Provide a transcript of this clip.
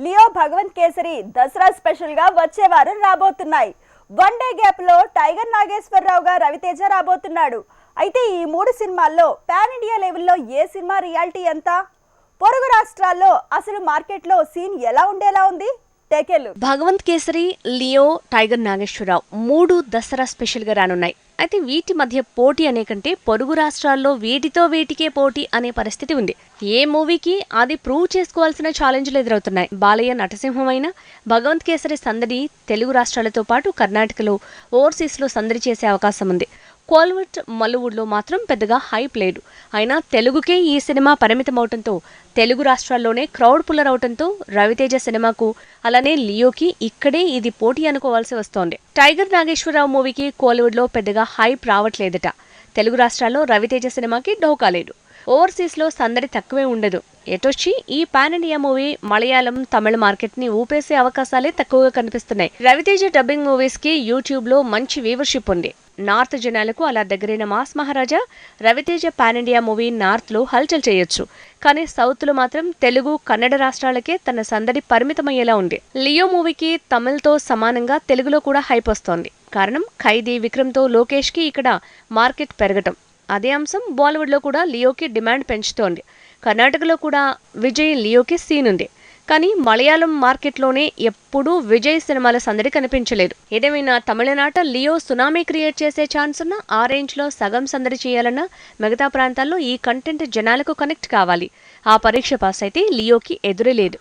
Leo Bhagavanth kesari Dasara special గా వచ్చే వారం రాబోతున్నాయి. వన్ డే గ్యాప్ లో టైగర్ నాగేశ్వరరావు గా రవితేజ రాబోతున్నాడు. అయితే ఈ మూడు సినిమాల్లో పాన్ ఇండియా లెవెల్లో ఏ సినిమా రియాలిటీ ఎంత? పొరుగు రాష్ట్రాల్లో అసలు మార్కెట్ లో సీన్ ఎలా ఉండేలా ఉంది? భగవంత్ కేసరి, లియో, టైగర్ నాగేశ్వరరావు మూడు దసరా స్పెషల్ గా రానున్నాయి. అయితే వీటి మధ్య పోటీ అనే కంటే పొరుగు రాష్ట్రాల్లో వీటితో వీటికే పోటీ అనే పరిస్థితి ఉంది. ఏ మూవీకి అది ప్రూవ్ చేసుకోవాల్సిన ఛాలెంజ్లు ఎదురవుతున్నాయి. బాలయ్య నటసింహం అయినా భగవంత్ కేసరి సందడి తెలుగు రాష్ట్రాలతో పాటు కర్ణాటకలో, ఓవర్సీస్ లో సందడి చేసే అవకాశం ఉంది. కోల్వుడ్, మల్లువుడ్లో మాత్రం పెద్దగా హైప్ లేదు. అయినా తెలుగుకే ఈ సినిమా పరిమితమవటంతో, తెలుగు రాష్ట్రాల్లోనే క్రౌడ్ పుల్లర్ అవటంతో రవితేజ సినిమాకు, అలానే లియోకి ఇక్కడే ఇది పోటీ అనుకోవాల్సి వస్తోంది. టైగర్ నాగేశ్వరరావు మూవీకి కోలీవుడ్లో పెద్దగా హైప్ రావట్లేదట. తెలుగు రాష్ట్రాల్లో రవితేజ సినిమాకి ఢోకా లేదు. ఓవర్సీస్లో సందడి తక్కువే ఉండదు. ఎటొచ్చి ఈ పాన్ ఇండియా మూవీ మలయాళం, తమిళ మార్కెట్ ని ఊపేసే అవకాశాలే తక్కువగా కనిపిస్తున్నాయి. రవితేజ డబ్బింగ్ మూవీస్ కి యూట్యూబ్ లో మంచి వ్యూవర్షిప్ ఉంది. నార్త్ జనాలకు అలా దగ్గరైన mass Maharaja Raviteja pan India movie north లో హల్చల్ చేయొచ్చు. కానీ సౌత్ లో మాత్రం తెలుగు, కన్నడ రాష్ట్రాలకే తన సందడి పరిమితమయ్యేలా ఉంది. లియో మూవీకి తమిళ్తో సమానంగా తెలుగులో కూడా హైప్ వస్తోంది. కారణం ఖైదీ, విక్రమ్తో లోకేష్ కి ఇక్కడ మార్కెట్ పెరగటం. అదే అంశం బాలీవుడ్లో కూడా లియోకి డిమాండ్ పెంచుతోంది. కర్ణాటకలో కూడా విజయ్, లియోకి సీన్ ఉంది. కానీ మలయాళం మార్కెట్లోనే ఎప్పుడూ విజయ్ సినిమాల సందడి కనిపించలేదు. ఏదేమైనా తమిళనాట లియో సునామీ క్రియేట్ చేసే ఛాన్స్ ఉన్న ఆ రేంజ్లో సగం సందడి చేయాలన్నా మిగతా ప్రాంతాల్లో ఈ కంటెంట్ జనాలకు కనెక్ట్ కావాలి. ఆ పరీక్ష పాస్ అయితే లియోకి ఎదురే లేదు.